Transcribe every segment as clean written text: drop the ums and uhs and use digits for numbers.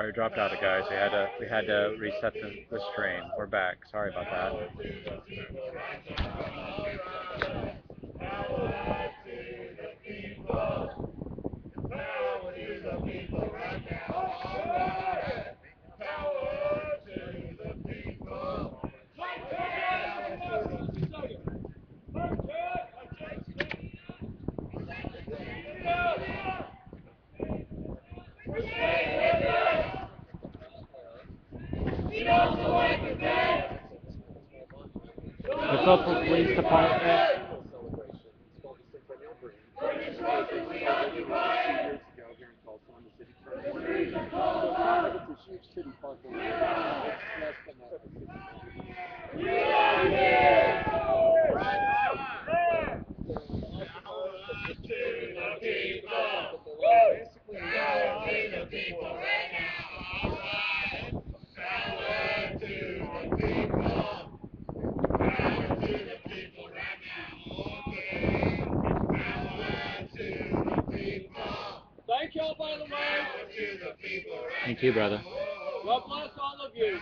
Sorry, we dropped out, guys. We had to reset the stream. We're back. Sorry about that. The Tulsa Police Department. Thank y'all, by the way. Thank you, brother. God bless all of you.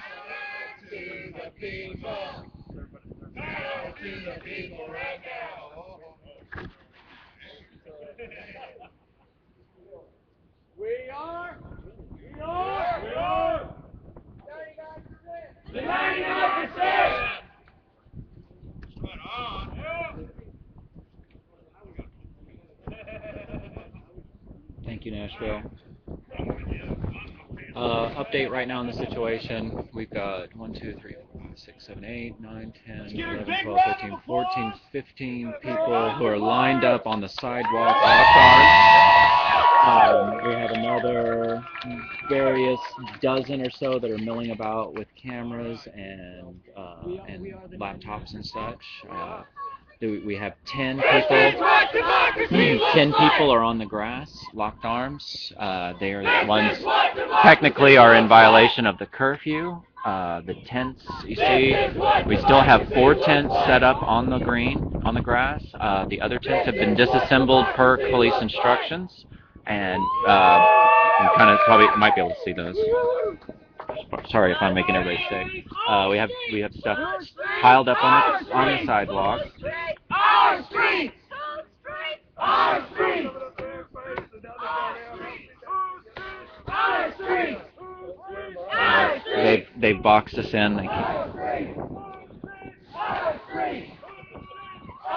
We are the 99%. Thank you, Nashville. Update right now on the situation. We've got 1, 2, 3, 4, 5, 6, 7, 8, 9, 10, 11, 12, 13, 14, 15 people who are lined up on the sidewalk outside. We have another various dozen or so that are milling about with cameras and laptops and such. We have 10 people. 10 people are on the grass, locked arms. They are the ones technically are in violation of the curfew. The tents, you see, we still have 4 tents set up on the green, on the grass. The other tents have been disassembled per police instructions, and you kind of probably might be able to see those. Sorry if I'm making everybody sick. We have stuff piled up on the sidewalk. Our streets! Our streets! Our streets! They've boxed us in.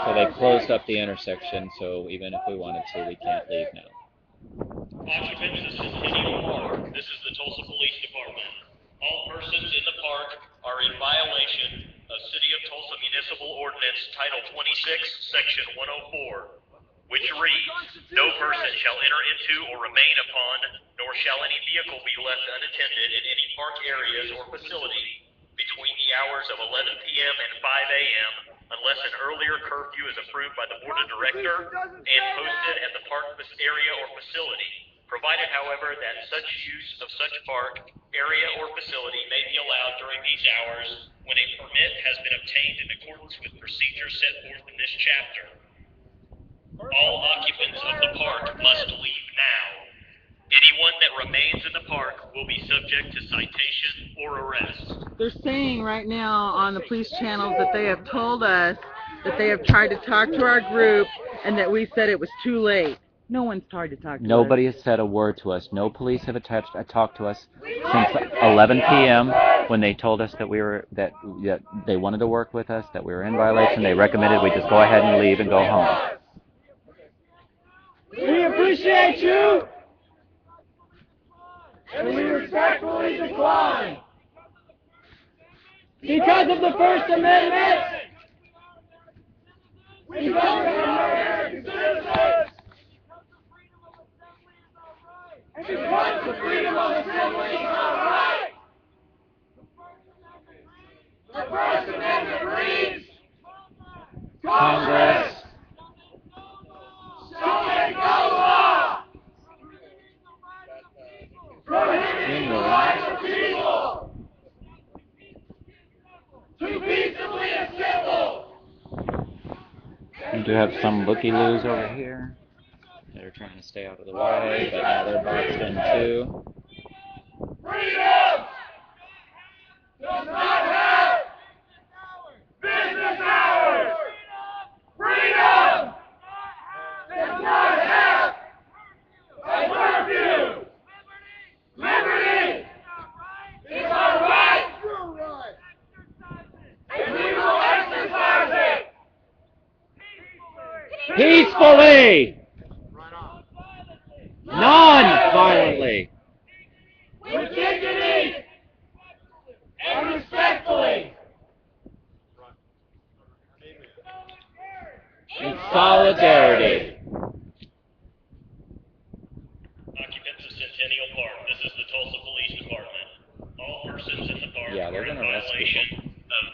So they closed up the intersection, so even if we wanted to, we can't leave now. Occupants of Centennial Park, this is the Tulsa Police Department. All persons in the park are in violation of City of Tulsa Municipal Ordinance Title 26, Section 104, which reads, no person shall enter into or remain upon, nor shall any vehicle be left unattended in any park areas or facility between the hours of 11 p.m. and 5 a.m. unless an earlier curfew is approved by the Board of Directors and posted at the park area or facility, provided, however, that such use of such park area or facility may be allowed during these hours when a permit has been obtained in accordance with procedures set forth in this chapter. All occupants of the park must leave now. Anyone that remains in the park will be subject to citation or arrest. They're saying right now on the police channels that they have told us that they have tried to talk to our group and that we said it was too late. No one's tried to talk to us. Nobody has said a word to us. No police have talked to us since 11 p.m. when they told us that they wanted to work with us, that we were in violation. They recommended we just go ahead and leave and go home. We appreciate you, and we respectfully decline. Because of the First Amendment, we govern our American citizens. And because the freedom of assembly is our right, the First Amendment reads, Congress shall make no law prohibiting the rights of people to peaceably assemble. We do have some looky-loos over here that are trying to stay out of the way, but now they're boxed in too. Freedom does not have business hours. Freedom does not have a curfew. Liberty is our right, and we will exercise it Peacefully, non-violently. with dignity and respectfully. In solidarity. Occupants of Centennial Park, this is the Tulsa Police Department. All persons in the park Yeah, they're are in gonna arrest violation of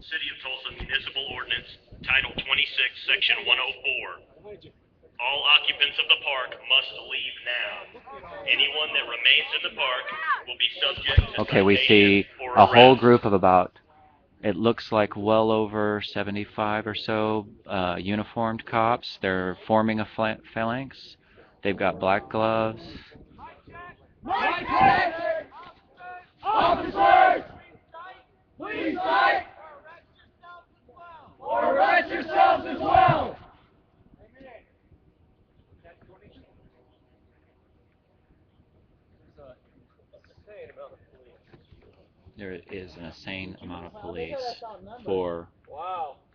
City of Tulsa Municipal Ordinance, Title 26, Section 104. All occupants of the park must leave now. Anyone that remains in the park will be subject to Okay, we citation see or a whole arrest. group of about, it looks like well over 75 or so uniformed cops. They're forming a phalanx. They've got black gloves. Mic check! Officers! Please cite or arrest yourselves as well! There is an insane amount of police for,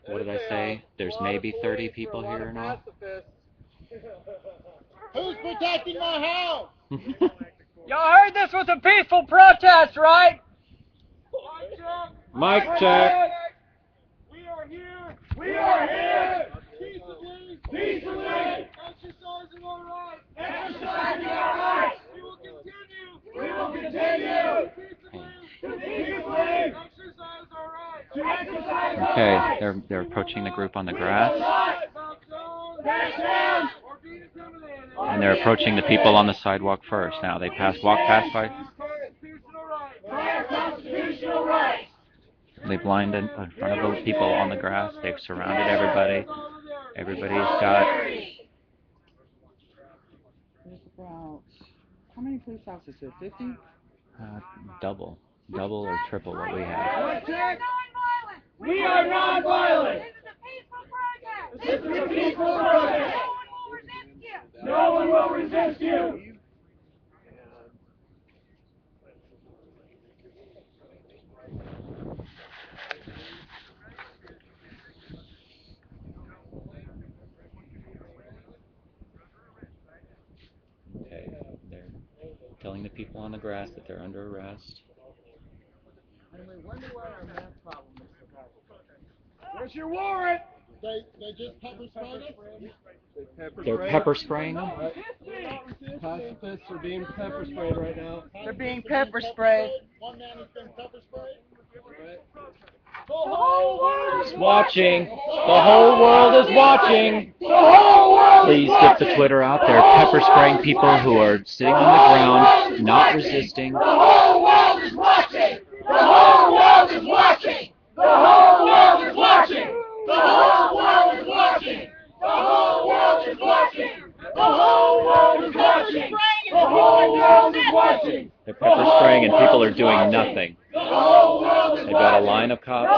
what did I say? There's maybe 30 people here or not? Who's protecting my house? Y'all heard this was a peaceful protest, right? Mic check. We are here. We are here. Peaceably. Exercising our rights. Exercising our rights. We will continue. We will continue. Peaceably. Exercise our rights. To exercise our Okay, rights. they're approaching the group on the grass, and they're approaching the people on the sidewalk first. Now they walk past by. Constitutional rights. They blinded in front of the people on the grass. They've surrounded everybody. Everybody's got. There's about, how many police officers here? 50? Double or triple what we have. We are non-violent. This is a peaceful protest. No one will resist you. Okay, they're telling the people on the grass that they're under arrest. Where's your warrant? They just pepper sprayed us? They're pepper spraying them? Pacifists are being pepper sprayed right now. They're being pepper sprayed. One man has been pepper sprayed? It's watching. The whole world is watching. The whole world is Please get the Twitter out there. Pepper spraying people who are sitting on the ground, not resisting. The whole world is watching. The whole world is watching. The whole world is watching. The whole world is watching. The whole world is watching. The whole world is watching. The whole world is watching. They're pepper spraying and people are doing nothing. The whole world is They've got a line of cops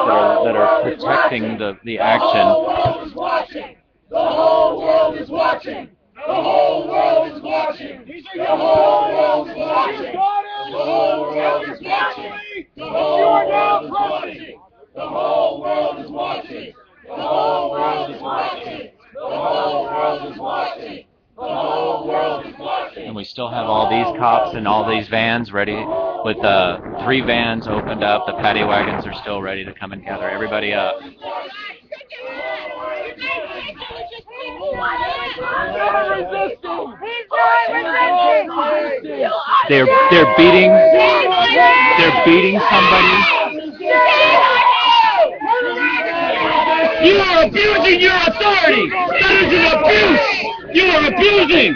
that are protecting the action. The whole world is watching. The whole world is watching. The whole world is watching. The whole world is watching. The whole world is watching. The whole world is watching. The whole world is watching. The whole world is watching. The whole world is watching. The whole world is watching. And we still have all these cops and all these vans ready, with 3 vans opened up. The paddy wagons are still ready to come and gather everybody up. They're beating somebody. You are abusing your authority. That is an abuse. You are abusing.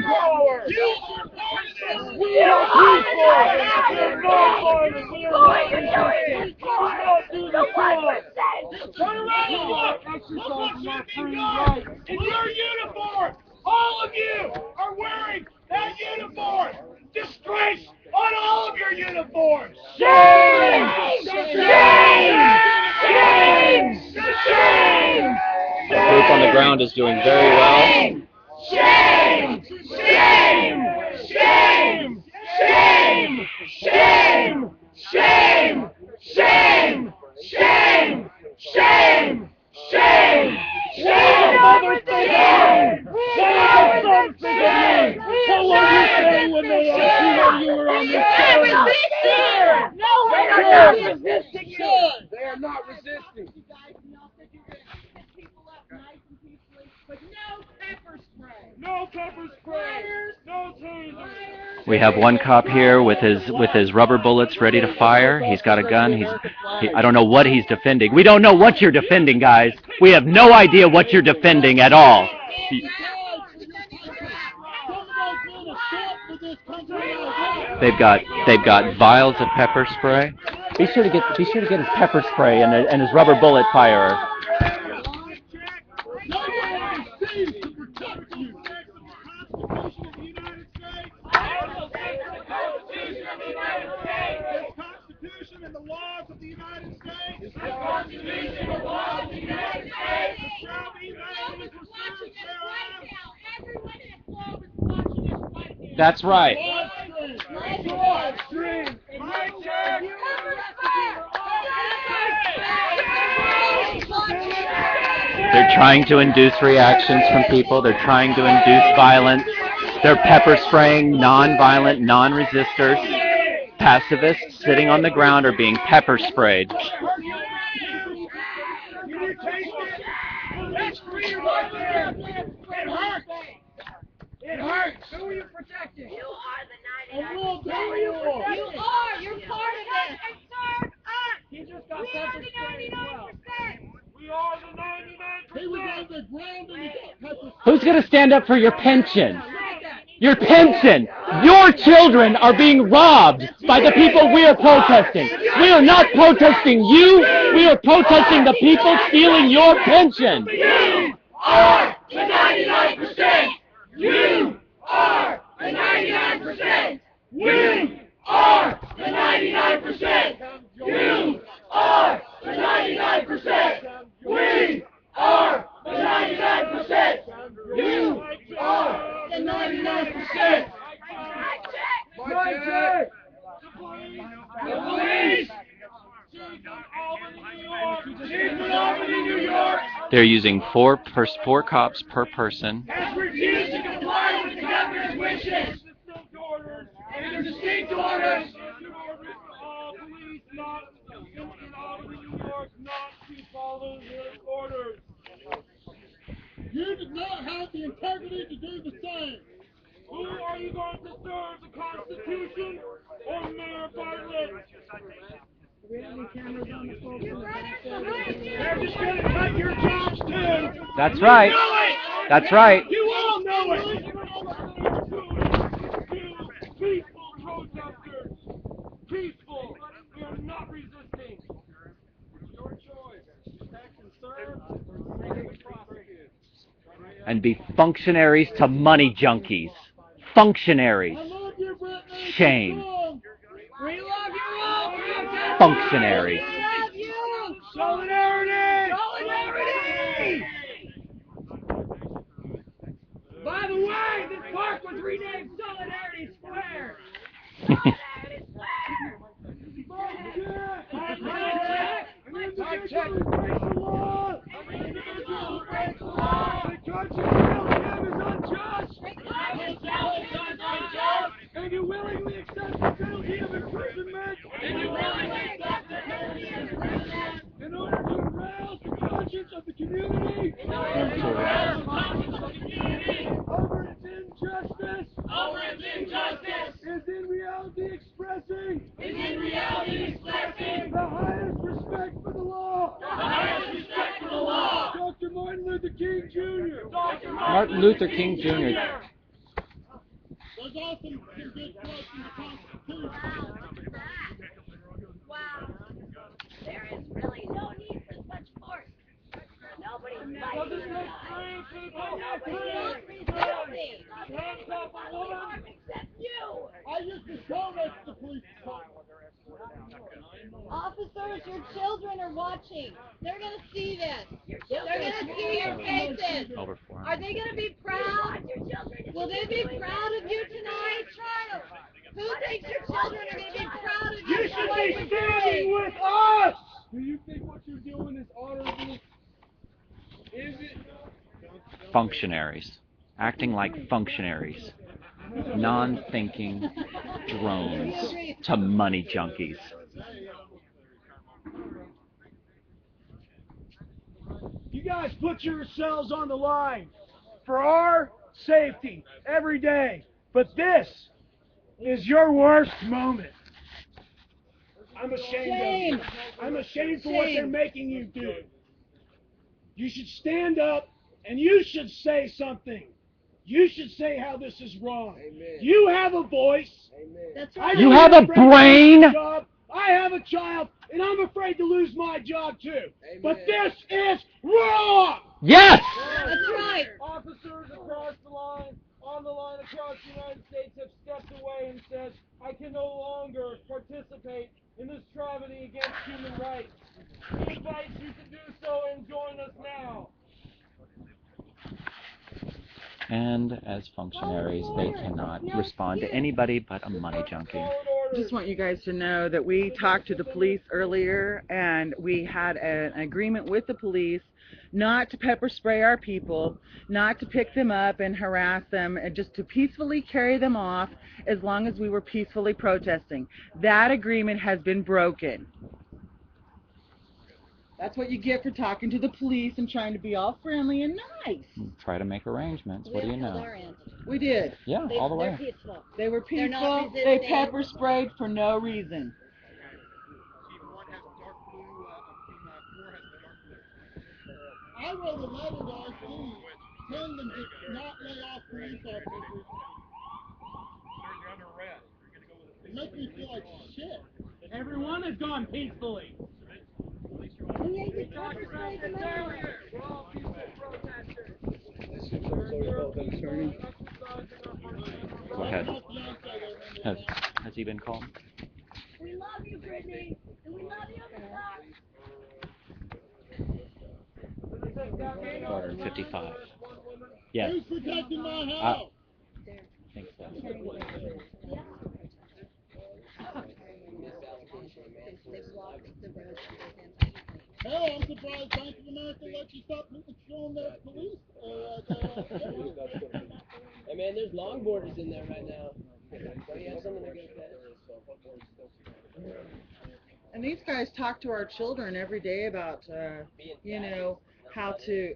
We are people. What are you doing? Turn around and look. Look what you've been done. In your uniform, all of you are wearing that uniform. Disgrace on all of your uniforms. Shame! Shame! Shame! Shame! The group on the ground is doing very well. Shame! Shame! Shame! Shame! Shame! Shame! Shame! Shame! Shame! Shame! Shame! Shame! What will you say when they ask you where you were on this show? No, They are not resisting you. They are not resisting. No pepper spray. No tasers. We have one cop here with his rubber bullets ready to fire. He's got a gun. I don't know what he's defending. We don't know what you're defending, guys. We have no idea what you're defending at all. They've got vials of pepper spray. Be sure to get his pepper spray and his rubber bullet firer. Constitution and the laws of the United States. The Constitution and the laws of the United States. Shall be made and preserved thereof. That's right. They're trying to induce reactions from people. They're trying to induce violence. They're pepper spraying non-violent, non-resistors. Pacifists sitting on the ground are being pepper sprayed. That's freedom right there. It hurts. It hurts. Who are you protecting? You are the 99%. Who are you protecting? You are. You're part of it. And serve us. He just got We are pepper the sprayed as well. 99%. We are the 99%. He was on the ground and he got pepper sprayed. Who's going to stand up for your pension? Your pension! Your children are being robbed by the people we are protesting. We are not protesting you. We are protesting the people stealing your pension. You are the 99%. You are the 99%. We are the 99%. You are the 99%. We are the 99%. You are the 99%. My check. The police. Chief of Albany, New York. They're using four cops per person. Has refused to comply with the governor's wishes. And the distinct orders. Police not in Albany, New York, not to follow his orders. You did not have the integrity to do the same. Who are you going to serve, the Constitution or Mayor Bartlett? Do we have any cameras on the folks? They're just going to cut your jobs too. That's right. You know it. That's right. You all know it. Peaceful protesters. Peaceful. We are not resisting. Your choice. Protect and serve or make profit. And be functionaries to money junkies. Functionaries. Shame. We love you all. Functionaries. We love you. Solidarity. Solidarity. By the way, this park was renamed Solidarity Square. Solidarity Square. Check. And you willingly accept the penalty of imprisonment. In order to arouse the conscience of the community. Over its injustice. Is in reality expressing. The highest respect for the law. Dr. Martin Luther King Jr. Martin Luther King Jr. There's also some good quotes in the Constitution. Wow. There is really no need for such force. Nobody's fighting. Nobody wants me except you. I used to co-rest the police department. Officers, your children are watching. They're going to see this. They're going to see your faces. Over 400. Are they going to be proud? Will they be proud of you tonight? Who thinks your children are going to be proud of you? You should be standing with us! Do you think what you're doing is honorable? Is it? Functionaries. Acting like functionaries. Non-thinking drones to money junkies. You guys put yourselves on the line for our safety every day. But this is your worst moment. I'm ashamed of you. I'm ashamed for what they're making you do. You should stand up and you should say something. You should say how this is wrong. Amen. You have a voice. That's right. You have a brain. I have a child, and I'm afraid to lose my job too. Amen. But this is wrong. Yes. That's right. Officers across the line, on the line across the United States, have stepped away and said, I can no longer participate in this travesty against human rights. We invite you to do so and join us now. And as functionaries, they cannot respond to anybody but a money junkie. I just want you guys to know that we talked to the police earlier, and we had an agreement with the police not to pepper spray our people, not to pick them up and harass them, and just to peacefully carry them off as long as we were peacefully protesting. That agreement has been broken. That's what you get for talking to the police and trying to be all friendly and nice. Try to make arrangements. What do you know? We did. Yeah, all the way. They're peaceful. They were They're not peaceful. They resisting. pepper sprayed for no reason. I wrote a letter to our police telling them to not lay off police officers. It makes me feel like shit. Everyone has gone peacefully. Go ahead. Has he been called? We love you, Brittany. And we love you, Order 55. Yes. Who's protecting my house? I think so. Hey, I'm surprised Bank of America let you stop showing the police. Hey man, there's longboarders in there right now. Don't you have something to get that? And these guys talk to our children every day about, you know, how to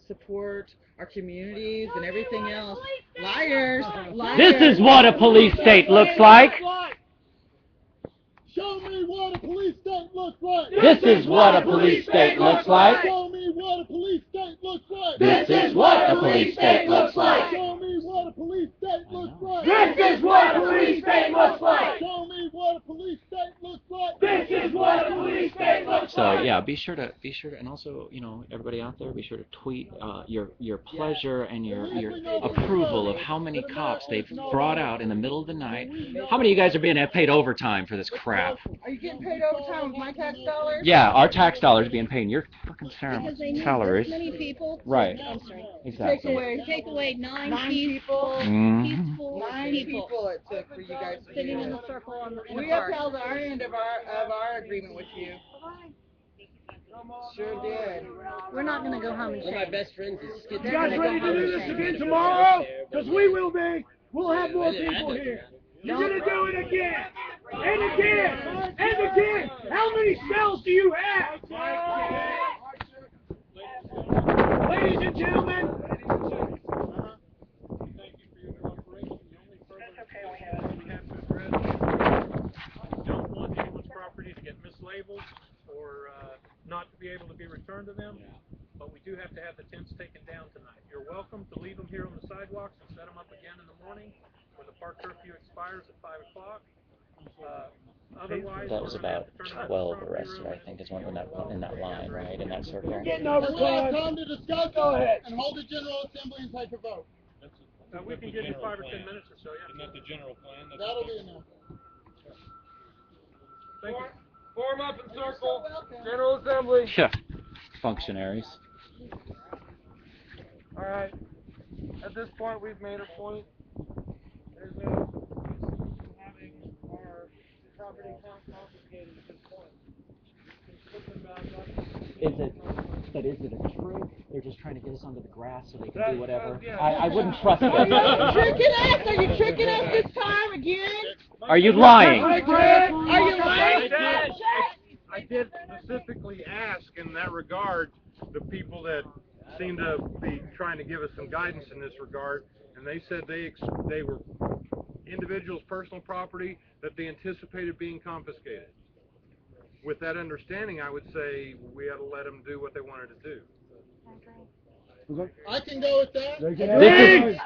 support our communities and everything else. Liars! Liars! This is what a police state looks like. Show me what a police state looks like. This is what a police state looks like. Show me what a police state looks like. This is what a police state looks like. Show me what a police state looks like. This is what a police state looks like. Show me what a police state looks like. This is what a police state looks like. So yeah, be sure to, and also, you know, everybody out there, be sure to tweet your pleasure and your approval of how many cops they've brought out in the middle of the night. How many of you guys are being paid overtime for this crap? Are you getting paid overtime with my tax dollars? Yeah, our tax dollars being paid in your fucking Because they need salaries. this many people. Right. I'm sorry. Exactly. Take away nine people. peaceful Nine people it took for you guys to sitting do in it. the circle on the We upheld our end of our agreement with you. Sure did. We're not going to go home and One of my shame. best friends is You guys ready to do this again tomorrow? Because we will be. We'll have more people here. You're going to do it again. And again. And again. How many cells do you have? Ladies and gentlemen. Don't want anyone's property to get mislabeled or not to be able to be returned to them, but we do have to have the tents taken down tonight. You're welcome to leave them here on the sidewalks and set them up again in the morning when the park curfew expires at 5 o'clock. Otherwise, That was about 12 arrested, I think, is one in that line, right, in that circle. Getting overtime. Time to discuss. Go ahead. And hold the General Assembly and take a vote. We can give you 5 or 10 minutes or so, yeah. Isn't that the general plan? That'll be enough. Thank you. Form up in circle. General Assembly. Yeah. Functionaries. All right. At this point, we've made a point. There's no having our property confiscated at this point. But is it a trick? They're just trying to get us onto the grass so they can do whatever. Yeah. I wouldn't trust them. Are you tricking us? Are you tricking us this time again? Are you lying? Are you lying? I did specifically ask in that regard the people that seem to be trying to give us some guidance in this regard, and they said they were individuals' personal property that they anticipated being confiscated. With that understanding, I would say we ought to let them do what they wanted to do. I can go with that. Agreed.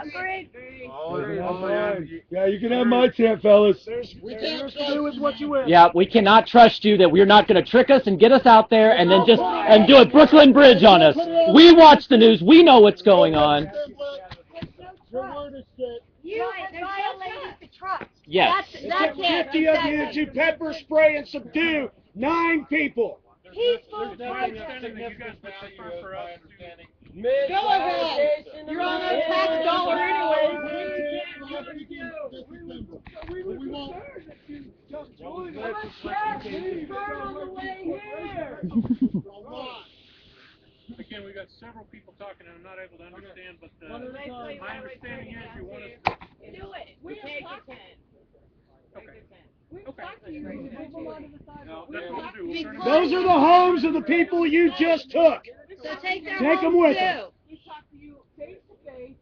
Yeah, you can have my tent, fellas. We can't do with what you will. Yeah, we cannot trust you that you're not going to trick us and get us out there and then just and do a Brooklyn Bridge on us. We watch the news. We know what's going on. Your word is shit. You violated the trust. Yes. That's it. 50 of you to pepper spray and subdue 9 people. Peaceful There's protest. understanding that you guys would prefer for us Go ahead. You're on our tax dollar anyway. We won't. Again, we've got several people talking and I'm not able to understand, but my understanding is you want us to... Do it. We take your tent. Okay. No, that's what we'll do. We'll turn it Those are the homes of the people you just took. So take their Take them with too. them. We talked to you face to face,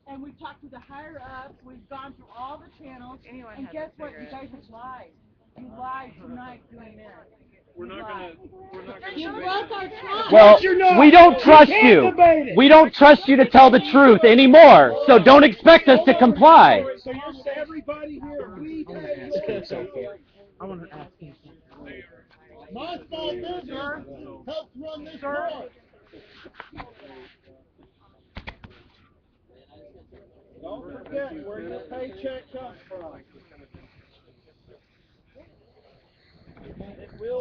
and we've talked to the higher ups. We've gone through all the channels, and guess what? You guys have lied. You lied tonight doing this. We're not gonna You broke our trust. Well, we don't trust you. We don't trust you to tell the truth anymore. So don't expect us to comply. So you're saying everybody here, we I want to ask you. My fault is helped run this board. Don't forget where your paycheck comes from.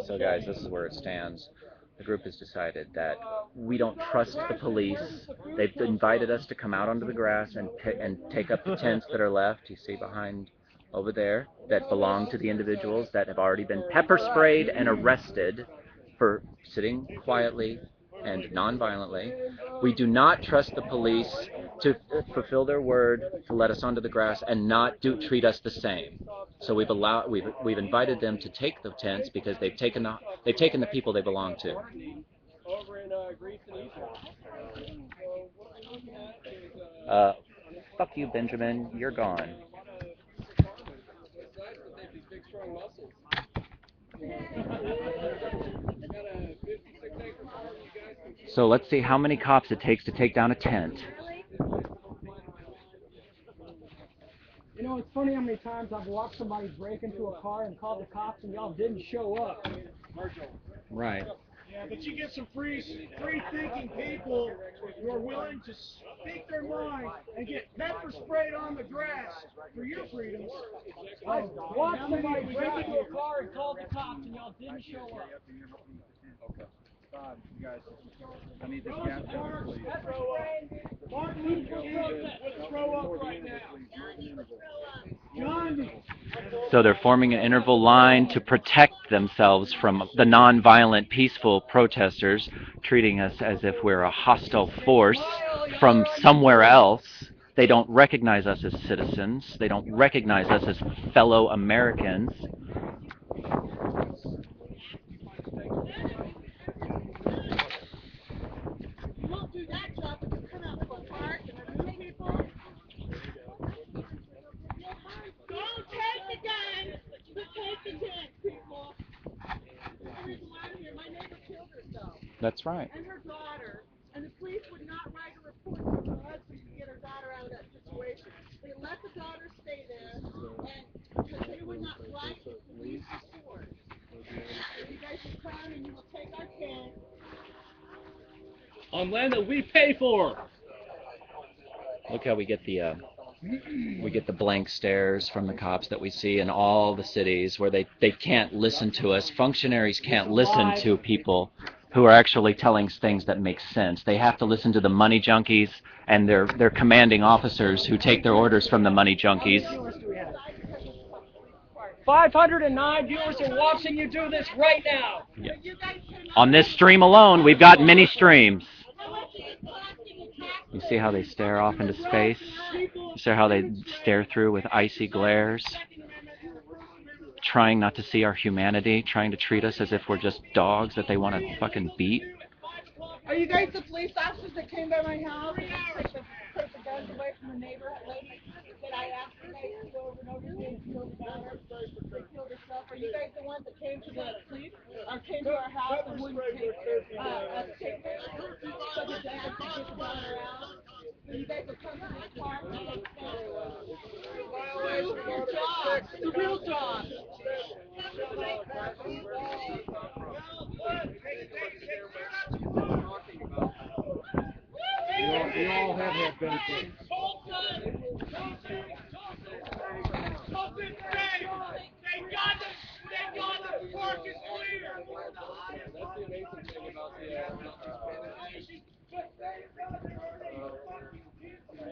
So guys, this is where it stands. The group has decided that we don't trust the police. They've invited us to come out onto the grass and take up the tents that are left, you see behind over there, that belong to the individuals that have already been pepper sprayed and arrested for sitting quietly and non-violently. We do not trust the police to fulfill their word to let us onto the grass and not treat us the same. So we've invited them to take the tents because they've taken the people they belong to. Over in Greece and Egypt. Fuck you, Benjamin. You're gone. So let's see how many cops it takes to take down a tent. You know, it's funny how many times I've watched somebody break into a car and call the cops and y'all didn't show up. Right. Yeah, but you get some free-thinking people who are willing to speak their mind and get pepper sprayed on the grass for your freedoms. I watched somebody break into a car and call the cops and y'all didn't show up. You guys, I need this gas down, please. Martin Luther King would throw up right now. John. So they're forming an interval line to protect themselves from the non-violent, peaceful protesters, treating us as if we're a hostile force from somewhere else. They don't recognize us as citizens. They don't recognize us as fellow Americans. You won't do that job if you come out to a park and remove people. Don't take the gun, but take the tent, people. There's a reason why I'm here. My neighbor killed herself. That's right. And her daughter. And the police would not write a report to her husband to get her daughter out of that situation. They let the daughter stay there, and because they would not write the police report. You guys will come and you will take our tent. On land that we pay for. Look how we get the We get the blank stares from the cops that we see in all the cities where they can't listen to us. Functionaries can't listen to people who are actually telling things that make sense. They have to listen to the money junkies and their commanding officers who take their orders from the money junkies. 509 viewers are watching you do this right now. Yeah. On this stream alone, we've got many streams. You see how they stare off into space? You see how they stare through with icy glares? Trying not to see our humanity, trying to treat us as if we're just dogs that they want to fucking beat. Are you guys the police officers that came by my house and take the guns away from the neighbor lady that I asked you guys to go over and over again and kill the daughter? They killed herself. Are you guys the ones that came to the police or came to our house and wouldn't take a statement so the dad could get the daughter out? So you guys will come to the car and your dog, the real dog. We all have had benefits.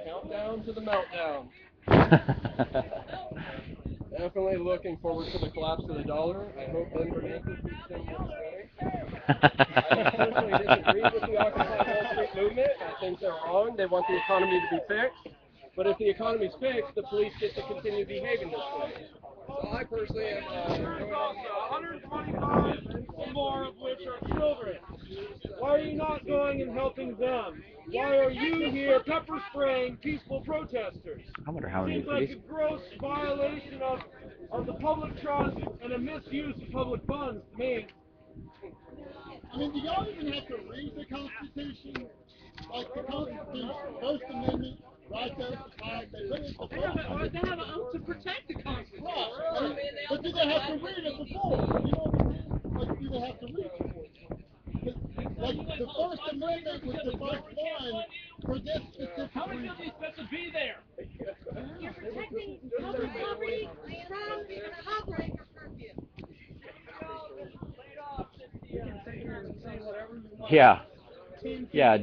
Countdown to the meltdown. Definitely looking forward to the collapse of the dollar. I hope Ben Bernanke keeps them this way. I personally disagree with the Occupy Wall Street movement. I think they're wrong. They want the economy to be fixed. But if the economy's fixed, the police get to continue behaving this way. So I personally am... 125 more of which are children. Why are you not going and helping them? Why are you here pepper spraying peaceful protesters? I wonder how many Seems like a gross violation of the public trust and a misuse of public funds to me. I mean, do y'all even have to read the Constitution? Like the Constitution, First Amendment, right there at the top. They have an oath to protect the Constitution. Right. But do they have to read it before? You know what I mean? Like, do they have to read it before? Like, the First Amendment was the first one for this specific How many of these supposed to be there? You're protecting public property from public. Yeah. Yeah.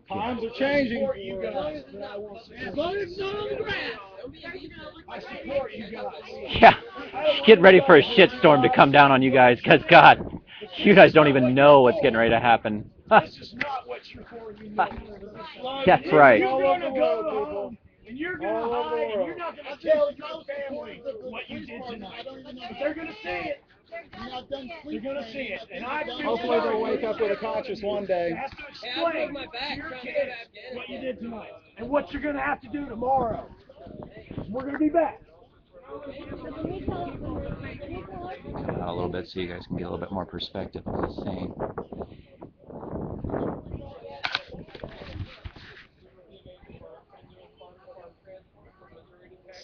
Times are changing. you guys. As long as it's not on the grass. I support you guys. Yeah. Get ready for a shitstorm to come down on you guys, because, God, you guys don't even know what's getting ready to happen. This is not what you're for. That's right. You're going to go home, and you're going to hide, and you're not going to tell your family what you did tonight. But they're going to see it. They're going to see it. And Hopefully they'll wake up with a conscience one day. has to explain to your kids what you did tonight and what you're going to have to do tomorrow. We're going to be back. Out a little bit so you guys can get a little bit more perspective of what he's saying.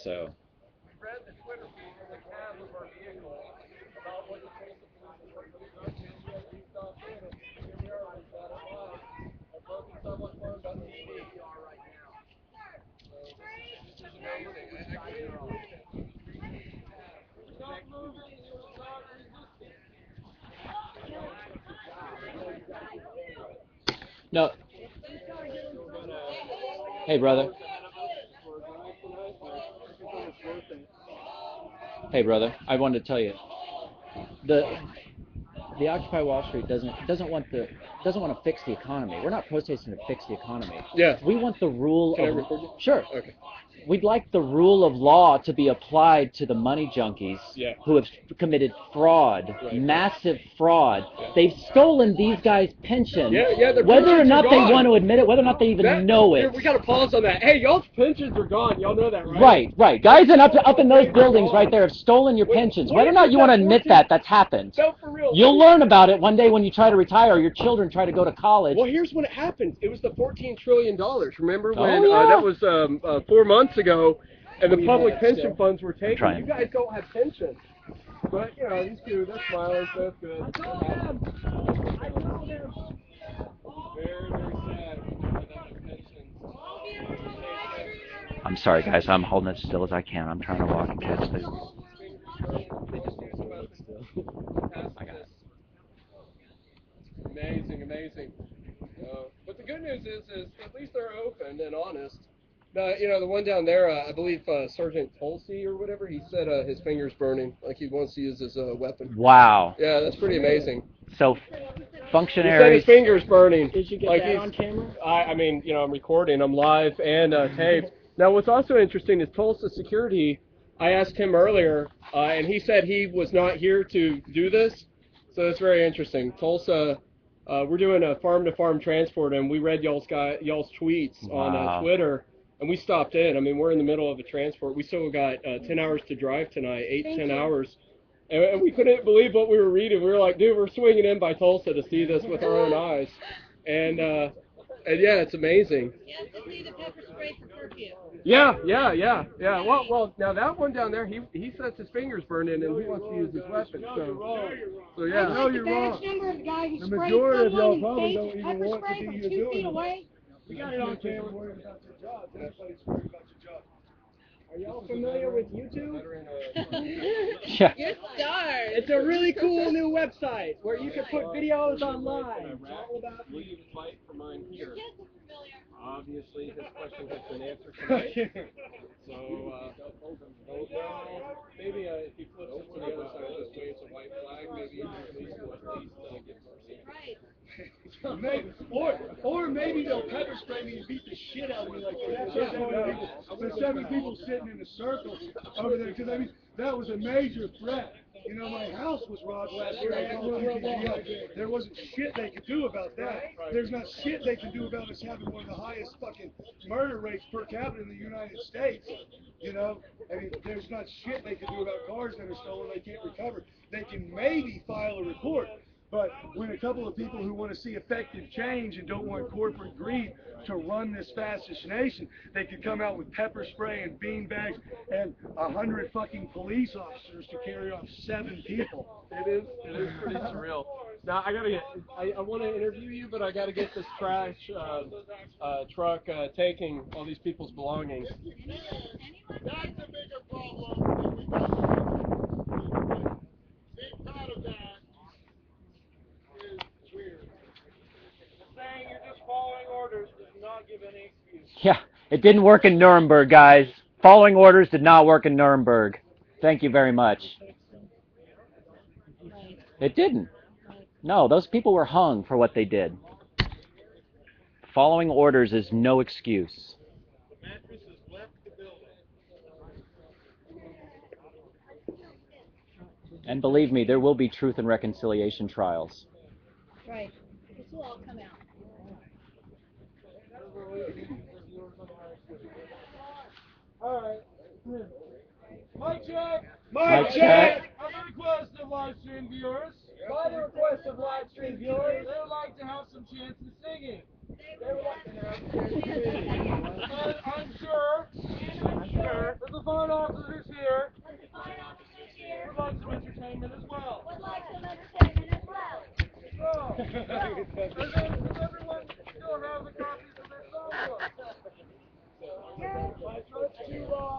So. No. Hey, brother. Hey, brother. I wanted to tell you, the Occupy Wall Street doesn't want to fix the economy. We're not protesting to fix the economy. Yeah. We want the rule Can I of record you? Sure. Okay. We'd like the rule of law to be applied to the money junkies who have committed fraud, massive fraud. Yeah. They've stolen these guys' pensions. Their whether or pensions not are they gone. want to admit it, whether or not they even know it. We got to pause on that. Hey, y'all's pensions are gone. Y'all know that, right? Right. Guys up in those buildings right there have stolen your pensions. Whether or not you want to admit that's happened. No, for real. You'll learn about it one day when you try to retire or your children try to go to college. Well, here's when it happened. It was the $14 trillion. Remember when yeah. that was 4 months ago, and the public pension funds were taken. You guys don't have pensions. But, these two, they're smiling, so that's good. I told them. Very, very sad. I'm sorry, guys. I'm holding as still as I can. I'm trying to walk and catch the. They just use the weapon. Amazing, amazing. But the good news is at least they're open and honest. The one down there, I believe Sergeant Tulsa or whatever, he said his finger's burning, like he wants to use his weapon. Wow. Yeah, that's pretty amazing. So, functionaries. He said his finger's burning. Did you get like that on camera? I mean, I'm recording, I'm live and taped. Now, what's also interesting is Tulsa security. I asked him earlier, and he said he was not here to do this. So that's very interesting. Tulsa. We're doing a farm-to-farm transport, and we read y'all's tweets on Twitter, and we stopped in. I mean, we're in the middle of a transport. We still got 10 hours to drive tonight, 10 hours. And we couldn't believe what we were reading. We were like, dude, we're swinging in by Tulsa to see this with our own eyes. And yeah, it's amazing. Yeah, to see the pepper spray for curfew. Yeah. Well, now that one down there, he says his finger's burning and he wants to use his weapon. So yeah. No, you're wrong. The majority of y'all probably don't even want to be here doing it. We got it on camera. Worried about your jobs. Everybody's worried about your job. Are y'all familiar with YouTube? Yeah. You're stars. It's a really cool new website where you can put videos online. It's all about leave light for mine here. Obviously, his question has been answered tonight. So, maybe if he flips it to the other side and just waves a white flag, maybe at least get mercy. Right. Or maybe they'll pepper spray me and beat the shit out of me like there's 7 people sitting in a circle over there, because I mean that was a major threat. You know, my house was robbed last year. I called QPD. There wasn't shit they could do about that. There's not shit they can do about us having one of the highest fucking murder rates per capita in the United States. You know, I mean, there's not shit they can do about cars that are stolen. They can't recover. They can maybe file a report. But when a couple of people who want to see effective change and don't want corporate greed to run this fascist nation, they could come out with pepper spray and beanbags and 100 fucking police officers to carry off 7 people. It is pretty surreal. Now I want to interview you, but I gotta get this trash truck taking all these people's belongings. That's a bigger problem. Big part of that is weird. Saying you're just following orders does not give any excuse. Yeah, it didn't work in Nuremberg, guys. Following orders did not work in Nuremberg. Thank you very much. It didn't. No, those people were hung for what they did. Following orders is no excuse. The mattress has left the building. And believe me, there will be truth and reconciliation trials. Right. This will all come out. All right. Mic check. Mic check. At the request of live stream viewers. By the request of live stream viewers, They would like to have some chance in singing. they would like to have a chance to sing. And I'm sure that the fine officers here would like some entertainment as well. So, does everyone still have the copies of their songbooks? Let's too long.